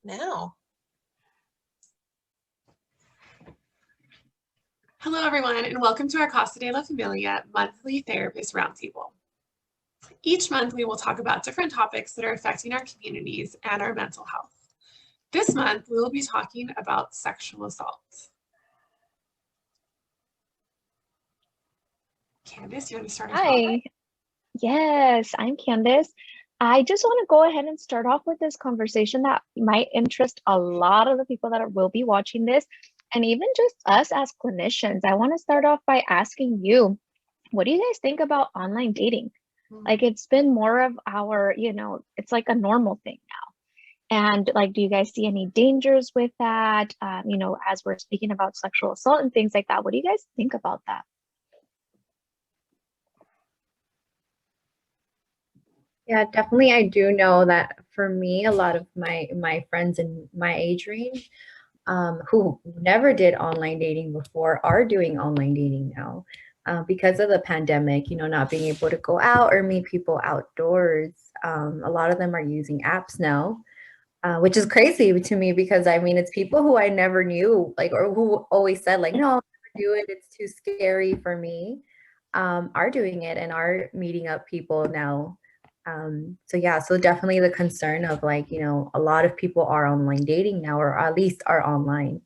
now. Hello, everyone, and welcome to our Casa de la Familia monthly therapist roundtable. Each month, we will talk about different topics that are affecting our communities and our mental health. This month, we will be talking about sexual assault. Candace, you want to start us off? Hi. Yes, I'm Candace. I just want to go ahead and start off with this conversation that might interest a lot of the people that will be watching this, and even just us as clinicians. I want to start off by asking you, what do you guys think about online dating? Like, it's been more of our, it's like a normal thing now. And like, do you guys see any dangers with that? As we're speaking about sexual assault and things like that, what do you guys think about that? Yeah, definitely. I do know that for me, a lot of my friends in my age range, who never did online dating before are doing online dating now, because of the pandemic. Not being able to go out or meet people outdoors. A lot of them are using apps now, which is crazy to me because I mean it's people who I never knew, like, or who always said like, no, I'll never do it. It's too scary for me. Are doing it and are meeting up people now. So definitely the concern of like, a lot of people are online dating now, or at least are online.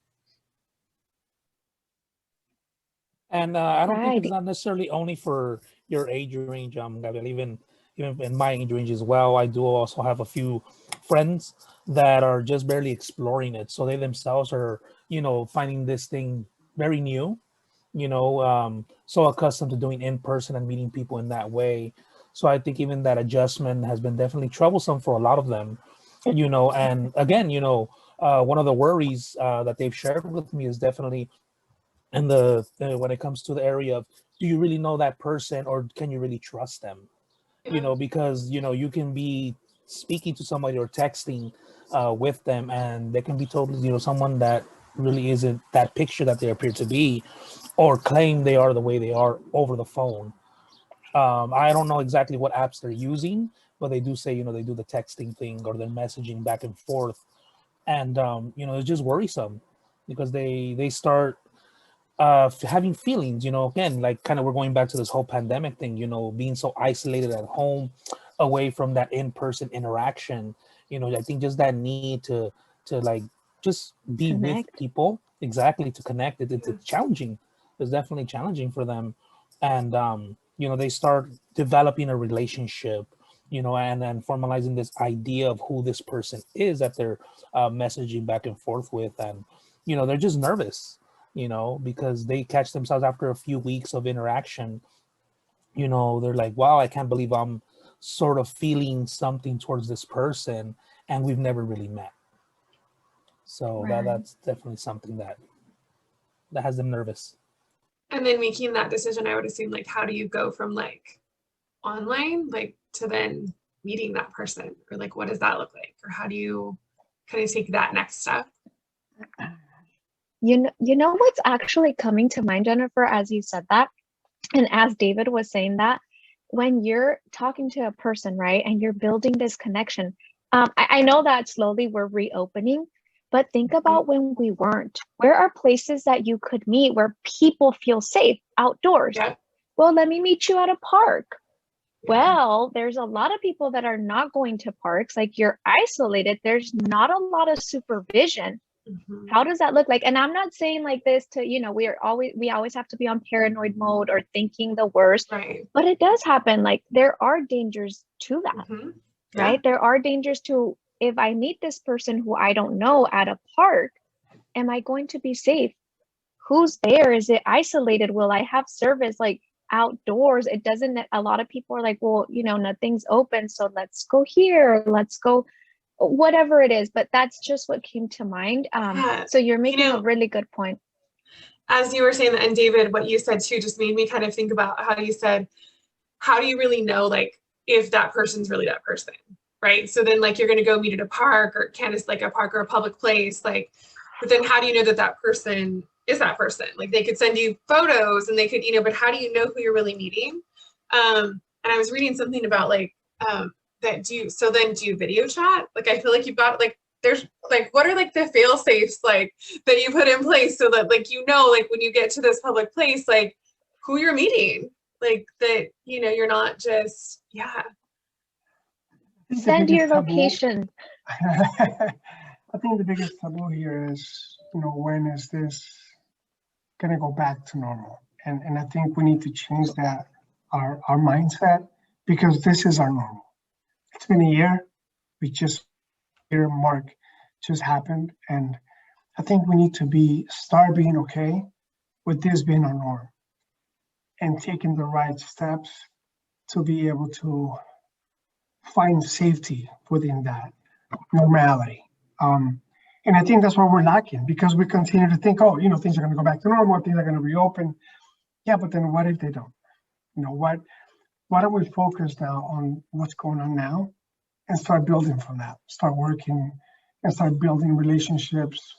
And I don't think it's not necessarily only for your age range, Gabriel, even in my age range as well. I do also have a few friends that are just barely exploring it. So they themselves are, finding this thing very new, so accustomed to doing in person and meeting people in that way. So I think even that adjustment has been definitely troublesome for a lot of them, and again, one of the worries that they've shared with me is definitely in when it comes to the area of, do you really know that person or can you really trust them? Because, you can be speaking to somebody or texting with them and they can be totally, someone that really isn't that picture that they appear to be, or claim they are the way they are over the phone. I don't know exactly what apps they're using, but they do say, they do the texting thing or they're messaging back and forth. And, it's just worrisome because they start having feelings, again, like kind of we're going back to this whole pandemic thing, being so isolated at home, away from that in-person interaction. I think just that need to like just be with people, exactly, to connect. It's challenging. It's definitely challenging for them. And they start developing a relationship, and then formalizing this idea of who this person is that they're messaging back and forth with. And they're just nervous, because they catch themselves after a few weeks of interaction, they're like, wow, I can't believe I'm sort of feeling something towards this person and we've never really met. So that's definitely something that has them nervous. And then making that decision, I would assume, like, how do you go from like online, like, to then meeting that person, or like, what does that look like, or how do you kind of take that next step? You know what's actually coming to mind, Jennifer, as you said that, and as David was saying that, when you're talking to a person, right, and you're building this connection, I know that slowly we're reopening, but think about when we weren't. Where are places that you could meet where people feel safe outdoors? Yeah. Well, let me meet you at a park. Well, there's a lot of people that are not going to parks. Like, you're isolated. There's not a lot of supervision. How does that look like? And I'm not saying like this to, we always have to be on paranoid mode or thinking the worst, right? But it does happen. Like, there are dangers to that, right? There are dangers to, if I meet this person who I don't know at a park, am I going to be safe? Who's there? Is it isolated? Will I have service? Like, outdoors, it doesn't, a lot of people are like, well, nothing's open, so let's go here, let's go, whatever it is. But that's just what came to mind. So you're making a really good point. As you were saying that, and David, what you said too just made me kind of think about how you said, how do you really know, like, if that person's really that person, right? So then, like, you're going to go meet at a park, or Candace, like a park or a public place, like, but then how do you know that that person is that person? Like, they could send you photos and they could, but how do you know who you're really meeting? And I was reading something about like, that do you video chat? Like, I feel like you've got, like, there's like, what are like the fail safes like that you put in place so that like, you know, like when you get to this public place, like who you're meeting, like that, you know, you're not just, yeah. Send your location. I think the biggest taboo here is, you know, when is this going to go back to normal? And I think we need to change that, our mindset, because this is our normal. It's been a year. We just, year mark just happened. And I think we need to start being okay with this being our norm and taking the right steps to be able to find safety within that normality. And I think that's what we're lacking, because we continue to think, oh, you know, things are going to go back to normal, things are going to reopen. Yeah, but then what if they don't? You know, why don't we focus now on what's going on now and start building from that, start working and start building relationships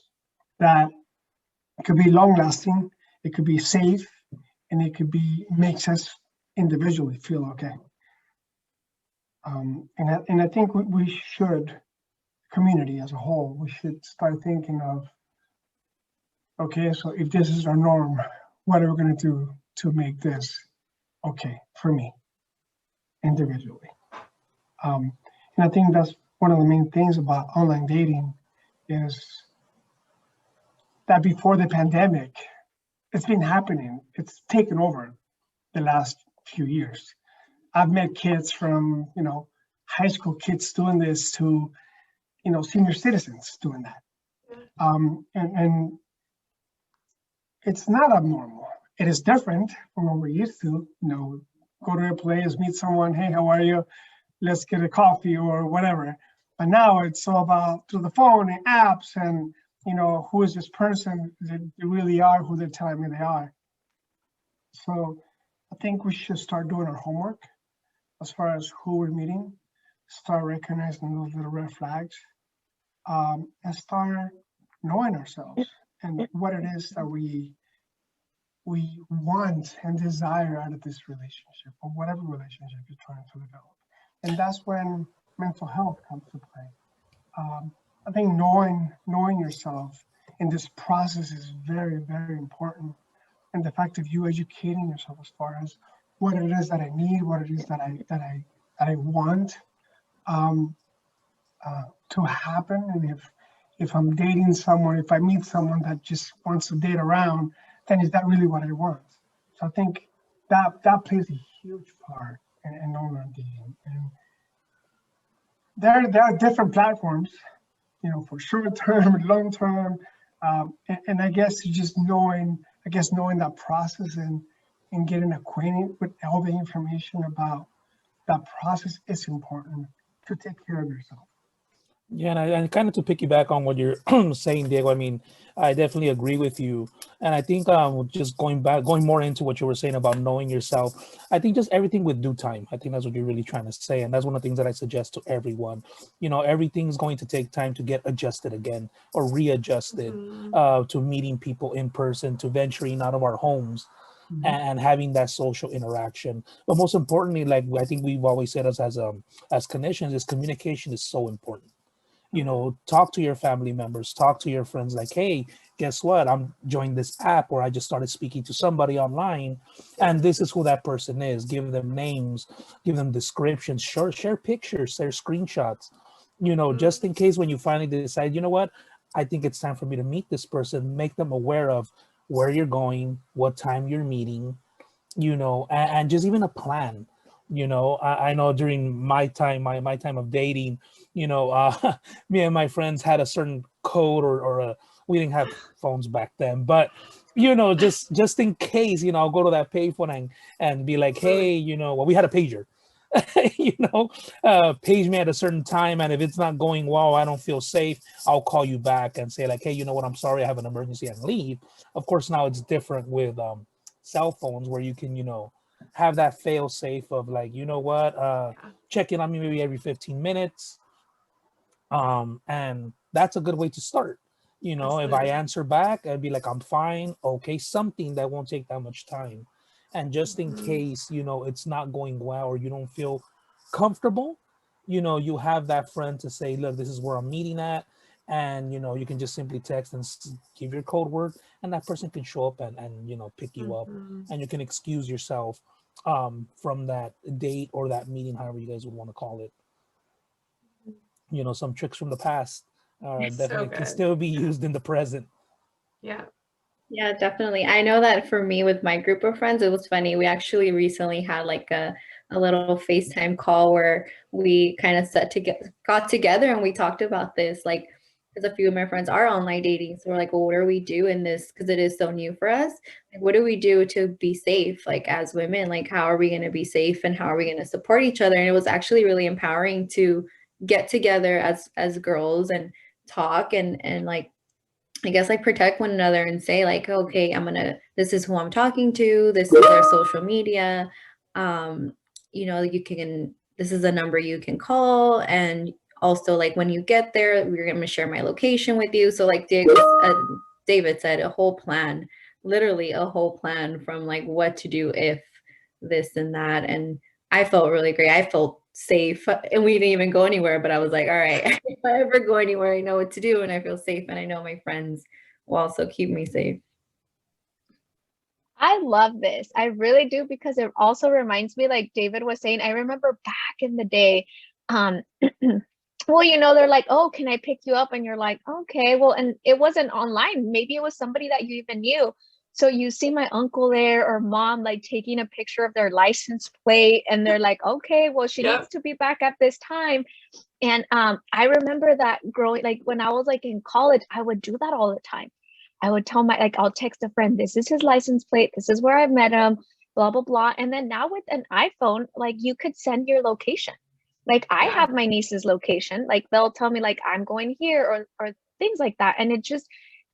that could be long lasting, it could be safe, and it could be makes us individually feel okay. And I think we should, community as a whole, we should start thinking of, okay, so if this is our norm, what are we going to do to make this okay for me individually? And I think that's one of the main things about online dating is that before the pandemic, it's been happening. It's taken over the last few years. I've met kids from, you know, high school kids doing this to, you know, senior citizens doing that. And it's not abnormal. It is different from what we're used to, you know, go to a place, meet someone, hey, how are you? Let's get a coffee or whatever. But now it's all about through the phone and apps and, you know, who is this person that they really are, who they're telling me they are. So I think we should start doing our homework as far as who we're meeting, start recognizing those little red flags, and start knowing ourselves and what it is that we want and desire out of this relationship or whatever relationship you're trying to develop. And that's when mental health comes to play. I think knowing yourself in this process is very, very important. And the fact of you educating yourself as far as what it is that I need, what it is that I want to happen. And if I'm dating someone, if I meet someone that just wants to date around, then is that really what I want? So I think that plays a huge part in online dating. And there are different platforms, you know, for short term and long term. And I guess just knowing that process and getting acquainted with all the information about that process is important to take care of yourself. Yeah, and kind of to piggyback on what you're saying, Diego, I mean, I definitely agree with you. And I think just going more into what you were saying about knowing yourself, I think just everything with due time. I think that's what you're really trying to say. And that's one of the things that I suggest to everyone. You know, everything's going to take time to get adjusted again or readjusted to meeting people in person, to venturing out of our homes. And having that social interaction. But most importantly, like I think we've always said as clinicians, is communication is so important. You know, talk to your family members, talk to your friends, like, hey, guess what? I'm joining this app, or I just started speaking to somebody online, and this is who that person is. Give them names, give them descriptions, share pictures, share screenshots, you know, just in case when you finally decide, you know what, I think it's time for me to meet this person, make them aware of where you're going, what time you're meeting, you know, and just even a plan. You know, I know during my time, my time of dating, you know, me and my friends had a certain code or we didn't have phones back then, but, you know, just in case, you know, I'll go to that payphone and be like, hey, you know, well, we had a pager, you know, page me at a certain time. And if it's not going well, I don't feel safe, I'll call you back and say like, hey, you know what, I'm sorry, I have an emergency and leave. Of course, now it's different with cell phones where you can, you know, have that fail safe of like, you know what, check in on me maybe every 15 minutes. And that's a good way to start. You know, if I answer back, I'd be like, I'm fine. Okay, something that won't take that much time. And just in case, you know, it's not going well or you don't feel comfortable, you know, you have that friend to say, look, this is where I'm meeting at. and you know, you can just simply text and give your code word, and that person can show up and you know, pick you up, and you can excuse yourself from that date or that meeting, however you guys would want to call it. You know, some tricks from the past definitely can still be used in the present. Yeah. Yeah, definitely. I know that for me with my group of friends, it was funny. We actually recently had like a little FaceTime call where we kind of got together and we talked about this, like, because a few of my friends are online dating. So we're like, well, what do we do in this? Because it is so new for us. Like, what do we do to be safe? Like, as women, like, how are we going to be safe and how are we going to support each other? And it was actually really empowering to get together as girls and talk and like, I guess, like, protect one another and say like, okay, this is who I'm talking to. This is their social media. You know, this is a number you can call. And also, like, when you get there, we're going to share my location with you. So like David said, a whole plan, literally a whole plan from like what to do if this and that. And I felt really great. I felt safe, and we didn't even go anywhere, but I was like, all right, if I ever go anywhere, I know what to do and I feel safe, and I know my friends will also keep me safe. I love this. I really do, because it also reminds me, like David was saying, I remember back in the day, well, you know, they're like, oh, can I pick you up? And you're like, okay, well, and it wasn't online. Maybe it was somebody that you even knew. So you see my uncle there or mom like taking a picture of their license plate, and they're like, okay, well, she needs to be back at this time. And I remember that growing, like when I was like in college, I would do that all the time. I would tell I'll text a friend, this is his license plate, this is where I met him, blah, blah, blah. And then now with an iPhone, like you could send your location. Like I have my niece's location, like they'll tell me like I'm going here or things like that. And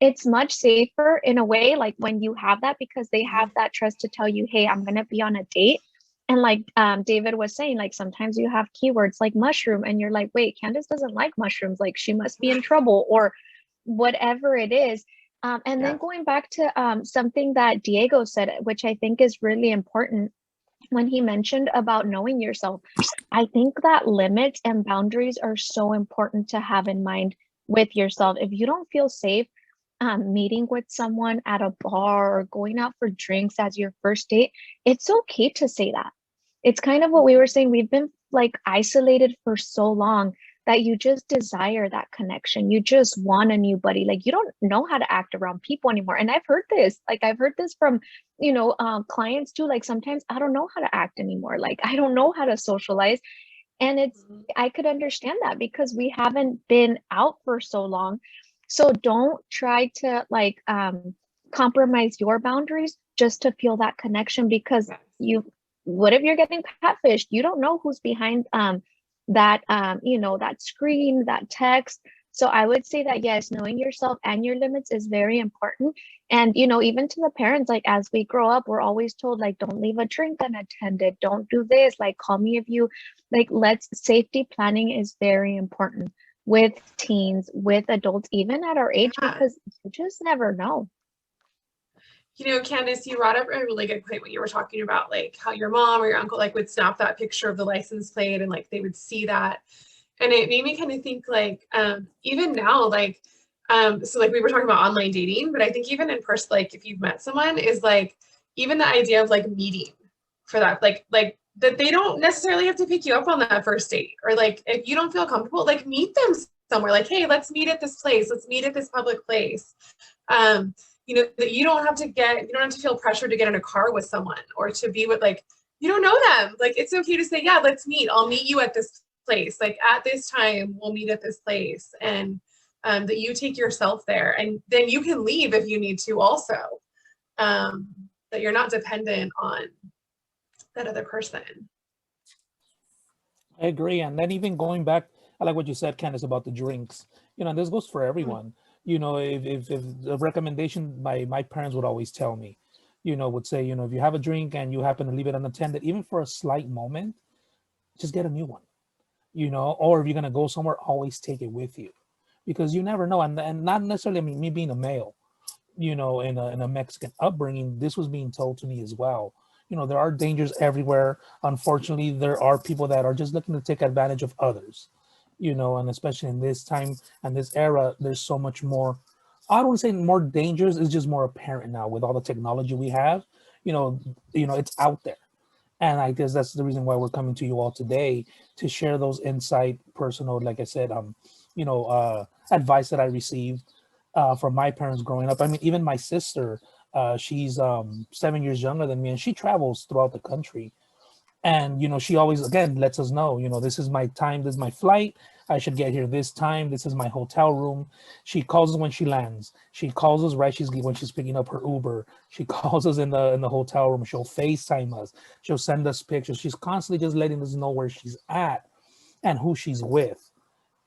it's much safer in a way, like when you have that, because they have that trust to tell you, hey, I'm going to be on a date. And like David was saying, like sometimes you have keywords like mushroom and you're like, wait, Candace doesn't like mushrooms. Like she must be in trouble or whatever it is. And then going back to something that Diego said, which I think is really important when he mentioned about knowing yourself. I think that limits and boundaries are so important to have in mind with yourself. If you don't feel safe meeting with someone at a bar or going out for drinks as your first date, it's okay to say that. It's kind of what we were saying. We've been like isolated for so long that you just desire that connection. You just want a new buddy. Like you don't know how to act around people anymore. And I've heard this from, you know, clients too. Like sometimes I don't know how to act anymore. Like I don't know how to socialize. And I could understand that because we haven't been out for so long. So don't try to like compromise your boundaries just to feel that connection, because what if you're getting catfished? You don't know who's behind that you know, that screen, that text. So I would say that yes, knowing yourself and your limits is very important. And you know, even to the parents, like as we grow up, we're always told like, don't leave a drink unattended, don't do this, like call me if you like. Safety planning is very important with teens, with adults, even at our age, because you just never know. You know, Candace, you brought up a really good point when you were talking about like how your mom or your uncle like would snap that picture of the license plate and like they would see that. And it made me kind of think like even now, like so like we were talking about online dating, but I think even in person, like if you've met someone, is like even the idea of like meeting for that, like that they don't necessarily have to pick you up on that first date, or like if you don't feel comfortable, like meet them somewhere, like, hey, let's meet at this place, let's meet at this public place. You know, that you don't have to feel pressure to get in a car with someone or to be with, like, you don't know them. Like, it's okay to say, yeah, let's meet. I'll meet you at this place. Like at this time, we'll meet at this place. And that you take yourself there, and then you can leave if you need to also, that you're not dependent on that other person. I agree. And then even going back, I like what you said, Candace, about the drinks. You know, this goes for everyone. You know, if the recommendation my parents would always tell me, you know, would say, you know, if you have a drink and you happen to leave it unattended, even for a slight moment, just get a new one, you know, or if you're going to go somewhere, always take it with you, because you never know. And not necessarily, I mean, me being a male, you know, in a Mexican upbringing, this was being told to me as well. You know, there are dangers everywhere. Unfortunately, there are people that are just looking to take advantage of others. And especially in this time and this era, there's so much more. I don't want to say more dangers. It's just more apparent now with all the technology we have. It's out there, and I guess that's the reason why we're coming to you all today to share those insight, personal, like I said, advice that I received from my parents growing up. I mean, even my sister, she's 7 years younger than me, and she travels throughout the country. And she always again lets us know, this is my time, this is my flight, I should get here this time, this is my hotel room. She calls us when she lands, she calls us when she's picking up her Uber, she calls us in the hotel room, she'll FaceTime us, she'll send us pictures. She's constantly just letting us know where she's at and who she's with,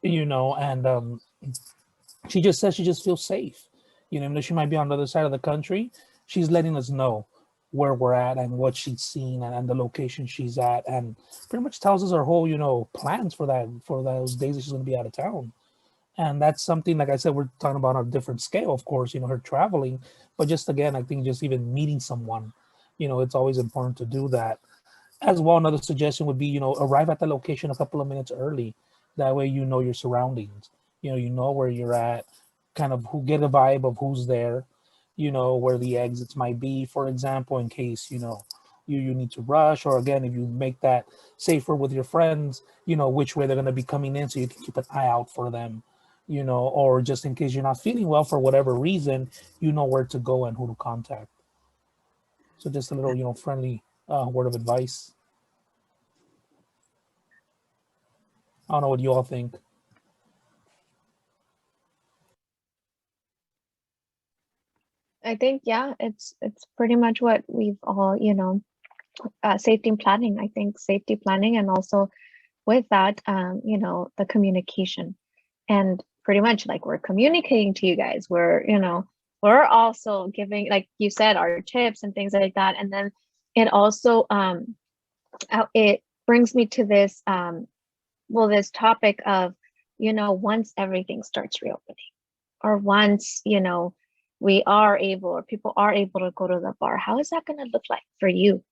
and she just says she just feels safe, even though she might be on the other side of the country. She's letting us know where we're at and what she's seen, and the location she's at, and pretty much tells us her whole plans for those days that she's going to be out of town. And that's something, like I said, we're talking about on a different scale, of course, her traveling, but just again, I think just even meeting someone, it's always important to do that as well. Another suggestion would be, arrive at the location a couple of minutes early. That way, your surroundings, you know where you're at, kind of get a vibe of who's there, where the exits might be, for example, in case, you need to rush, or again, if you make that safer with your friends, which way they're going to be coming in, so you can keep an eye out for them, or just in case you're not feeling well for whatever reason, where to go and who to contact. So just a little, friendly word of advice. I don't know what you all think. I think, yeah, it's pretty much what we've all, safety planning. I think safety planning, and also with that, the communication, and pretty much like we're communicating to you guys. We're also giving, like you said, our tips and things like that. And then it also, it brings me to this, this topic of, once everything starts reopening, or once, we are able, or people are able to go to the bar, how is that going to look like for you,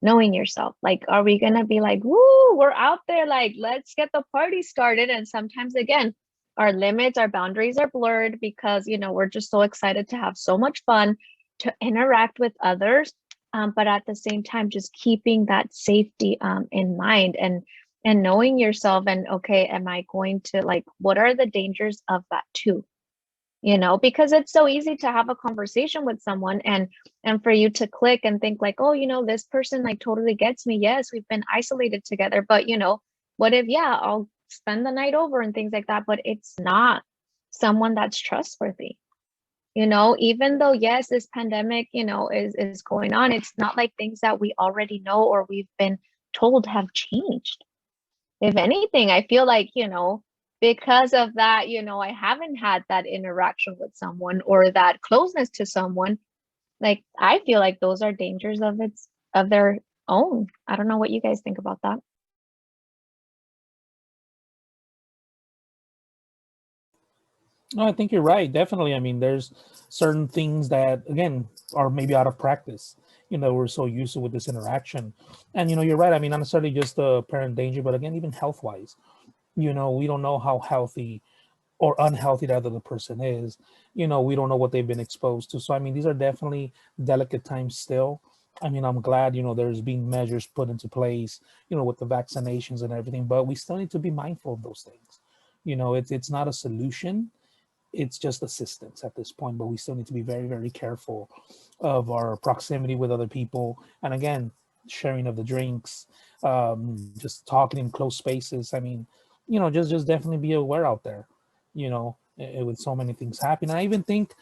knowing yourself? Like, are we going to be like, woo, we're out there, like, let's get the party started? And sometimes, again, our limits, our boundaries are blurred because, we're just so excited to have so much fun, to interact with others. But at the same time, just keeping that safety in mind, and knowing yourself, and okay, am I going to, like, what are the dangers of that too? Because it's so easy to have a conversation with someone, and for you to click and think like, oh, this person like totally gets me. Yes, we've been isolated together, but what if, yeah, I'll spend the night over and things like that, but it's not someone that's trustworthy. Even though, yes, this pandemic, is going on, it's not like things that we already know or we've been told have changed. If anything, I feel like, because of that, I haven't had that interaction with someone, or that closeness to someone. Like, I feel like those are dangers of their own. I don't know what you guys think about that. No, I think you're right. Definitely. I mean, there's certain things that, again, are maybe out of practice. We're so used to with this interaction. And, you're right. I mean, not necessarily just the apparent danger, but again, even health-wise, we don't know how healthy or unhealthy that other person is. We don't know what they've been exposed to. So, I mean, these are definitely delicate times still. I mean, I'm glad, there's been measures put into place, with the vaccinations and everything, but we still need to be mindful of those things. It's not a solution. It's just assistance at this point, but we still need to be very, very careful of our proximity with other people. And again, sharing of the drinks, just talking in close spaces. I mean, just definitely be aware out there, with so many things happening. I even think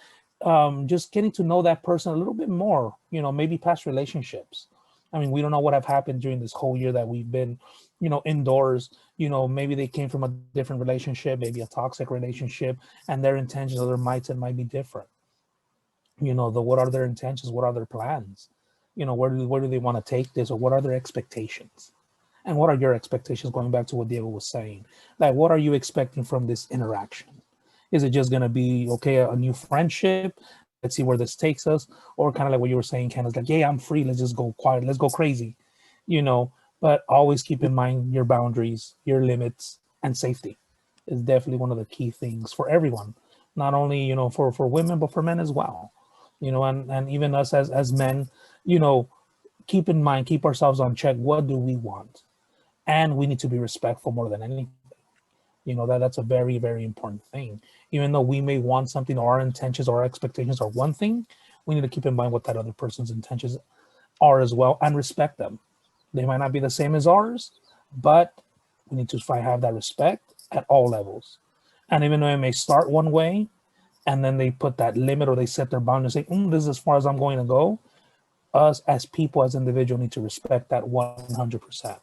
just getting to know that person a little bit more, maybe past relationships. I mean, we don't know what have happened during this whole year that we've been, indoors. Maybe they came from a different relationship, maybe a toxic relationship, and their intentions or their mindset might be different. What are their intentions? What are their plans? Where do they want to take this, or what are their expectations? And what are your expectations, going back to what Diego was saying? Like, what are you expecting from this interaction? Is it just going to be, okay, a new friendship? Let's see where this takes us. Or kind of like what you were saying, Ken, is like, yeah, I'm free. Let's just go quiet. Let's go crazy, But always keep in mind your boundaries, your limits, and safety. is definitely one of the key things for everyone, not only, you know, for women, but for men as well, you know, and even us as men, you know, keep in mind, keep ourselves on check. What do we want? And we need to be respectful more than anything. You know, that's a very, very important thing. Even though we may want something, or our intentions or our expectations are one thing, we need to keep in mind what that other person's intentions are as well, and respect them. They might not be the same as ours, but we need to have that respect at all levels. And even though it may start one way, and then they put that limit, or they set their boundaries and say, this is as far as I'm going to go, us as people, as individuals, need to respect that 100%.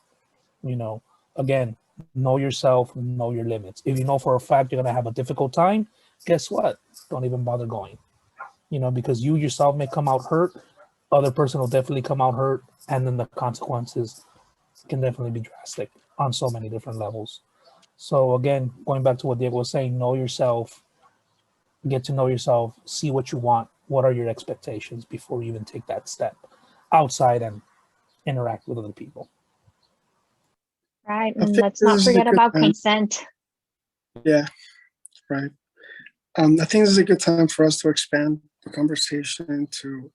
You know, again, know yourself, know your limits. If you know for a fact you're going to have a difficult time, guess what? Don't even bother going, you know, because you yourself may come out hurt. Other person will definitely come out hurt. And then the consequences can definitely be drastic on so many different levels. So again, going back to what Diego was saying, know yourself, get to know yourself, see what you want. What are your expectations before you even take that step outside and interact with other people? Right. I And think let's this not is a forget good about time. consent. Yeah, right. I think this is a good time for us to expand the conversation to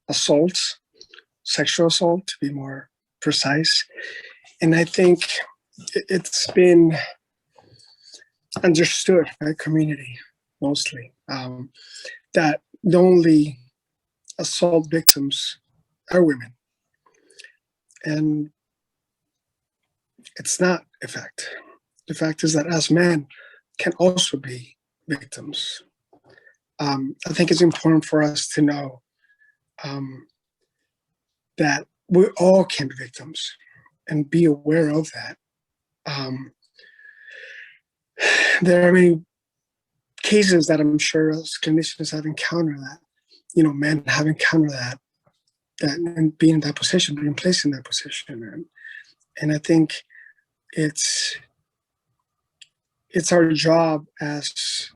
assaults, sexual assault, to be more precise. And I think it's been understood by the community mostly that the only assault victims are women. And it's not a fact. The fact is that as men can also be victims. I think it's important for us to know that we all can be victims and be aware of that. There are many cases that I'm sure as clinicians have encountered that, you know, men have encountered that and being in that position, being placed in that position. And I think it's our job as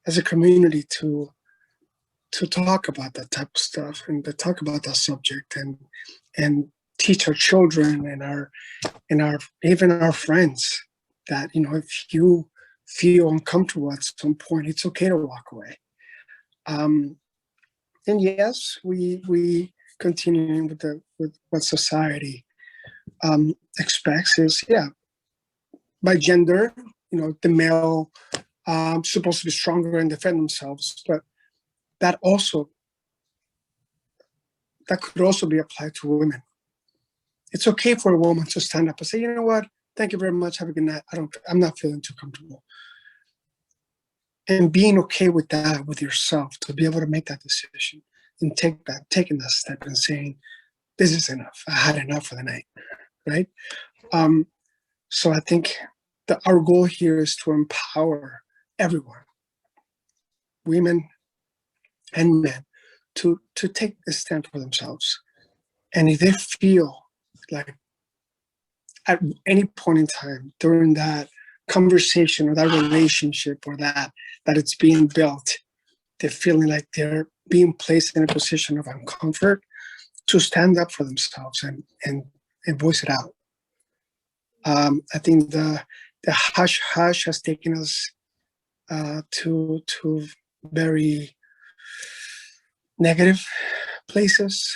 a community to talk about that type of stuff and to talk about that subject and teach our children and our even our friends that, you know, if you feel uncomfortable at some point, it's okay to walk away. And yes, we continuing with what society expects is, yeah, by gender, you know, the male supposed to be stronger and defend themselves, but that could also be applied to women. It's okay for a woman to stand up and say, you know what, thank you very much, have a good night. I'm not feeling too comfortable. And being okay with that, with yourself, to be able to make that decision and taking that step and saying, this is enough. I had enough for the night, right? So I think that our goal here is to empower everyone, women and men, to take a stand for themselves. And if they feel like at any point in time during that conversation or that relationship or that it's being built, they're feeling like they're being placed in a position of uncomfort, to stand up for themselves and voice it out. I think the hush hush has taken us to very negative places,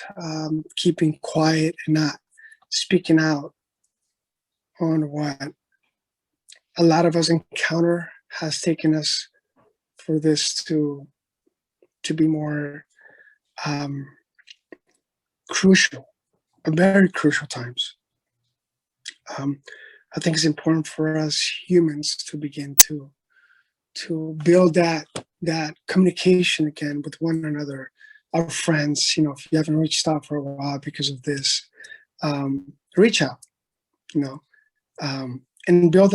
keeping quiet and not speaking out on what a lot of us encounter has taken us for this to be more crucial, very crucial times. I think it's important for us humans to begin to build that communication again with one another, our friends. You know, if you haven't reached out for a while because of this, reach out, you know, and build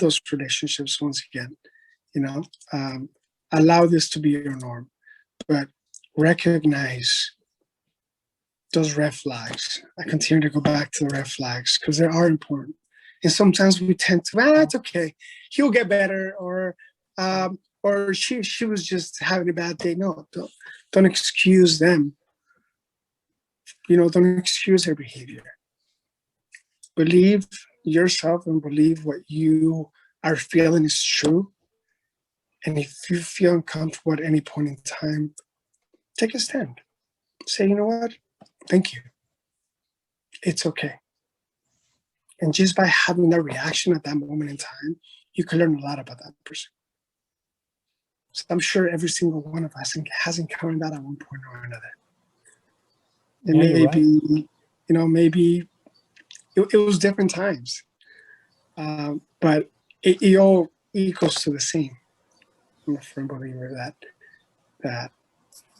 those relationships once again. You know, allow this to be your norm, but recognize those red flags. I continue to go back to the red flags because they are important. And sometimes we tend to, it's okay, he'll get better, or she was just having a bad day. No, don't excuse them. You know, don't excuse their behavior. Believe yourself and believe what you are feeling is true. And if you feel uncomfortable at any point in time, take a stand. Say, you know what? Thank you. It's okay. And just by having that reaction at that moment in time, you can learn a lot about that person. So I'm sure every single one of us has encountered that at one point or another. And Yeah, you're maybe, right. you know, maybe it was different times, but it all equals to the same. I'm a firm believer that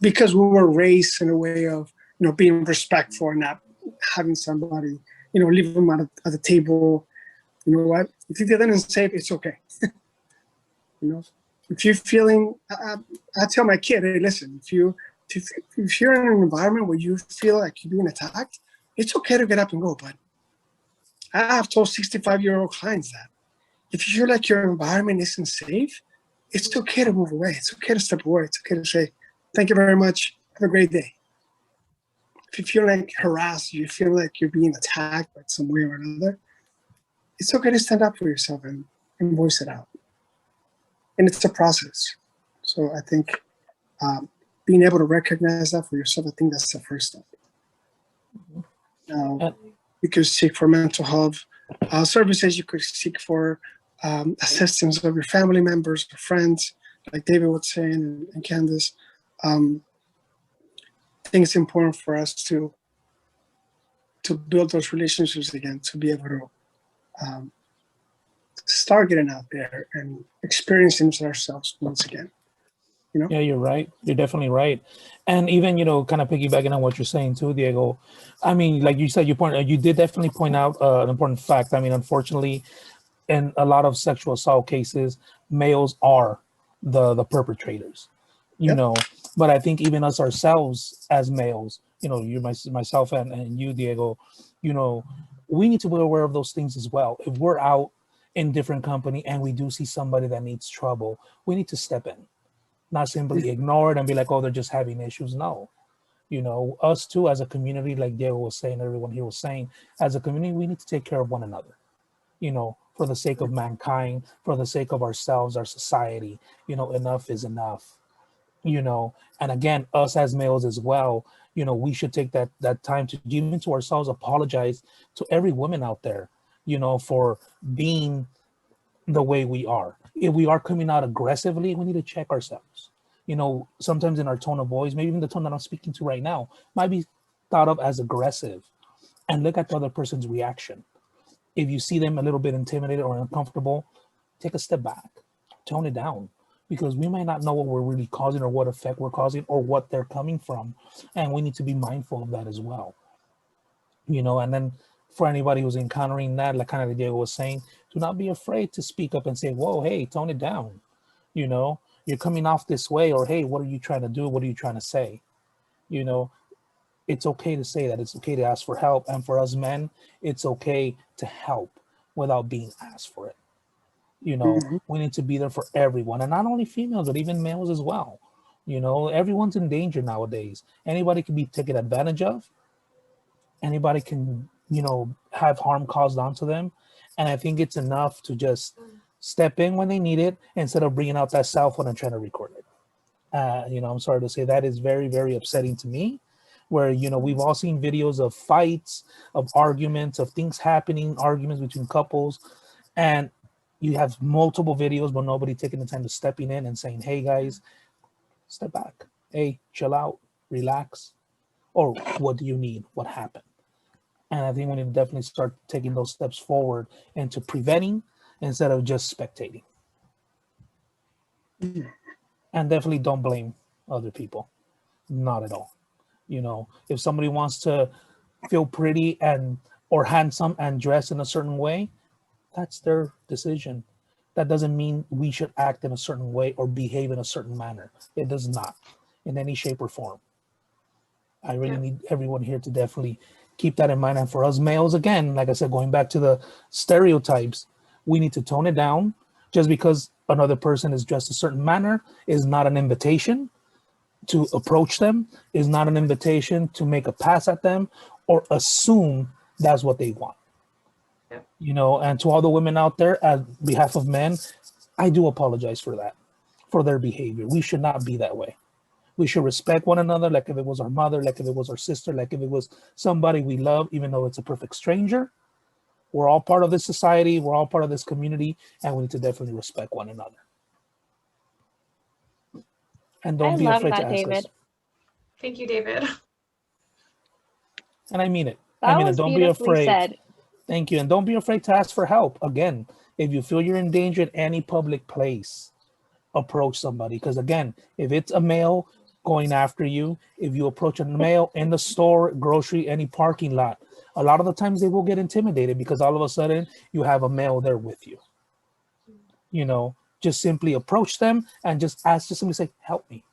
because we were raised in a way of, you know, being respectful and not having somebody, you know, leave them at the table. You know what? If you feel unsafe, it's okay. You know, if you're feeling, I tell my kid, hey, listen, if you're in an environment where you feel like you're being attacked, it's okay to get up and go. But I have told 65-year-old clients that if you feel like your environment isn't safe, it's okay to move away. It's okay to step away. It's okay to say, thank you very much. Have a great day. If you feel like harassed, you feel like you're being attacked by some way or another, it's okay to stand up for yourself and voice it out. And it's a process. So I think being able to recognize that for yourself, I think that's the first step. Now, you could seek for mental health services. You could seek for assistance of your family members or friends, like David was saying and Candace. I think it's important for us to build those relationships again, to be able to start getting out there and experiencing it ourselves once again. You know? Yeah, you're right. You're definitely right. And even, you know, kind of piggybacking on what you're saying too, Diego, I mean, like you said, you did definitely point out an important fact. I mean, unfortunately, in a lot of sexual assault cases, males are the perpetrators, you know, but I think even us ourselves as males, you know, myself and you, Diego, you know, we need to be aware of those things as well. If we're out in different company and we do see somebody that needs trouble, we need to step in, not simply ignore it and be like, oh, they're just having issues. No, you know, us too, as a community, like Diego was saying, everyone here was saying, as a community, we need to take care of one another, you know, for the sake of mankind, for the sake of ourselves, our society. You know, enough is enough, you know. And again, us as males as well, you know, we should take that time to, even to ourselves, apologize to every woman out there, you know, for being the way we are. If we are coming out aggressively, we need to check ourselves. You know, sometimes in our tone of voice, maybe even the tone that I'm speaking to right now might be thought of as aggressive, and look at the other person's reaction. If you see them a little bit intimidated or uncomfortable, take a step back, tone it down, because we might not know what we're really causing or what effect we're causing or what they're coming from. And we need to be mindful of that as well. You know, and then for anybody who's encountering that, like kind of Diego was saying, do not be afraid to speak up and say, whoa, hey, tone it down. You know, you're coming off this way, or hey, what are you trying to do? What are you trying to say? You know, it's okay to say that. It's okay to ask for help. And for us men, it's okay to help without being asked for it. You know, we need to be there for everyone, and not only females, but even males as well. You know, everyone's in danger nowadays. Anybody can be taken advantage of. Anybody can, you know, have harm caused onto them. And I think it's enough to just step in when they need it instead of bringing out that cell phone and trying to record it. You know, I'm sorry to say that is very, very upsetting to me, where, you know, we've all seen videos of fights, of arguments, of things happening, arguments between couples, and you have multiple videos, but nobody taking the time to stepping in and saying, hey guys, step back. Hey, chill out, relax. Or what do you need? What happened? And I think we need to definitely start taking those steps forward into preventing instead of just spectating. And definitely don't blame other people. Not at all. You know, if somebody wants to feel pretty and or handsome and dress in a certain way, that's their decision. That doesn't mean we should act in a certain way or behave in a certain manner. It does not, in any shape or form. I really need everyone here to definitely keep that in mind. And for us males, again, like I said, going back to the stereotypes, we need to tone it down. Just because another person is dressed a certain manner is not an invitation to approach them, is not an invitation to make a pass at them or assume that's what they want. Yep. You know, and to all the women out there, on behalf of men, I do apologize for that, for their behavior. We should not be that way. We should respect one another, like if it was our mother, like if it was our sister, like if it was somebody we love, even though it's a perfect stranger. We're all part of this society. We're all part of this community, and we need to definitely respect one another. And I don't be love afraid to that, ask David. us. Thank you, David. And I mean it. I That mean it. was Don't be beautifully afraid. said. Thank you. And don't be afraid to ask for help. Again, if you feel you're in danger in any public place, approach somebody. Because again, if it's a male going after you, if you approach a male in the store, grocery, any parking lot, a lot of the times they will get intimidated because all of a sudden you have a male there with you. You know, just simply approach them and just ask, just simply say, help me.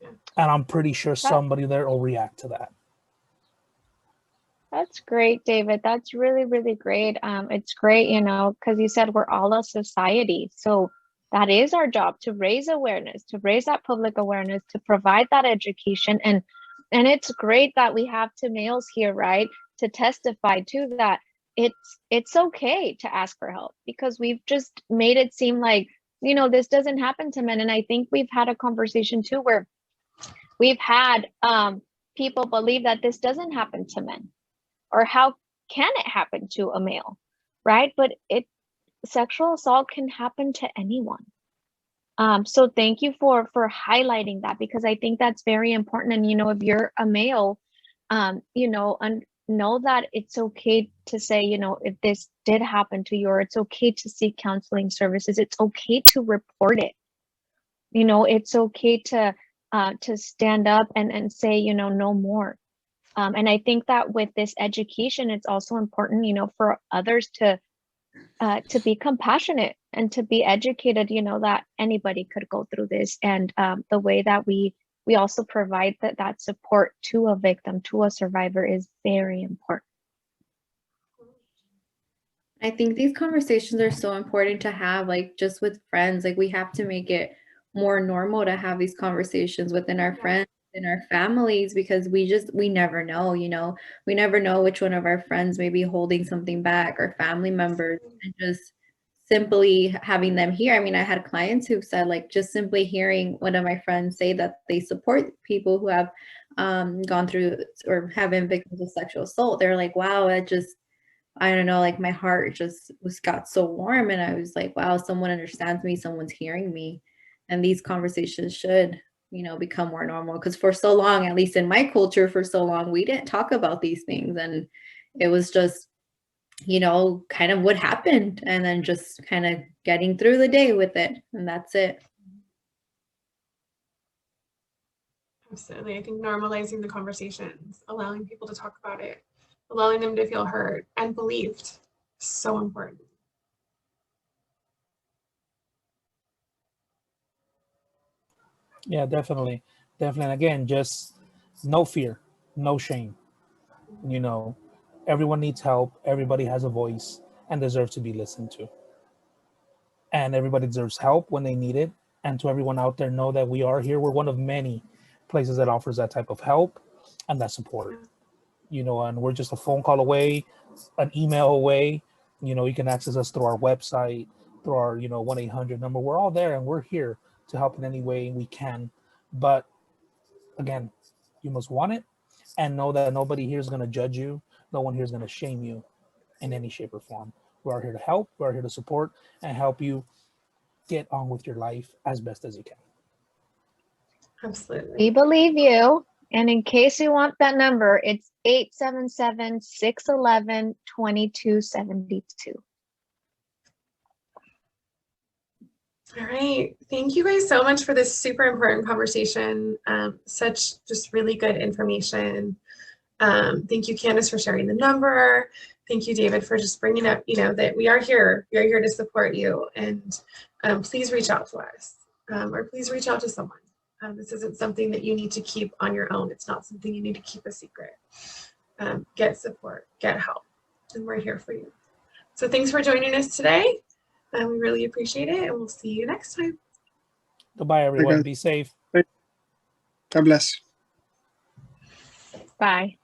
Yeah. And I'm pretty sure somebody there will react to that. That's great, David. That's really, really great. It's great, you know, because you said we're all a society. So that is our job, to raise awareness, to raise that public awareness, to provide that education. And it's great that we have two males here, right, to testify to that. It's okay to ask for help, because we've just made it seem like, you know, this doesn't happen to men. And I think we've had a conversation too where we've had people believe that this doesn't happen to men. Or how can it happen to a male, right? But sexual assault can happen to anyone. So thank you for highlighting that, because I think that's very important. And, you know, if you're a male, you know, and know that it's okay to say, you know, if this did happen to you, or it's okay to seek counseling services. It's okay to report it. You know, it's okay to stand up and say, you know, no more. And I think that with this education, it's also important, you know, for others to be compassionate and to be educated, you know, that anybody could go through this. And the way that we also provide that support to a victim, to a survivor, is very important. I think these conversations are so important to have, like just with friends. Like we have to make it more normal to have these conversations within our friends, in our families, because we never know, you know, we never know which one of our friends may be holding something back, or family members. And just simply having them here. I mean, I had clients who said, like, just simply hearing one of my friends say that they support people who have gone through or have been victims of sexual assault, they're like, wow, that just, I don't know, like my heart just got so warm. And I was like, wow, someone understands me, someone's hearing me. And these conversations should, you know, become more normal, because for so long, at least in my culture, for so long, we didn't talk about these things. And it was just, you know, kind of what happened, and then just kind of getting through the day with it. And that's it. Absolutely. I think normalizing the conversations, allowing people to talk about it, allowing them to feel heard and believed, so important. Yeah, definitely. Definitely. And again, just no fear, no shame. You know, everyone needs help. Everybody has a voice and deserves to be listened to. And everybody deserves help when they need it. And to everyone out there, know that we are here. We're one of many places that offers that type of help and that support. You know, and we're just a phone call away, an email away. You know, you can access us through our website, through our, you know, 1-800 number. We're all there, and we're here to help in any way we can. But again, you must want it, and know that nobody here is going to judge you. No one here is going to shame you in any shape or form. We are here to help. We are here to support and help you get on with your life as best as you can. Absolutely. We believe you. And in case you want that number, it's 877-611-2272. All right. Thank you guys so much for this super important conversation. Such just really good information. Thank you, Candace, for sharing the number. Thank you, David, for just bringing up, you know, that we are here. We are here to support you. And please reach out to us, or please reach out to someone. This isn't something that you need to keep on your own. It's not something you need to keep a secret. Get support, get help, and we're here for you. So thanks for joining us today. We really appreciate it, and we'll see you next time. Goodbye, everyone. Be safe. God bless. Bye.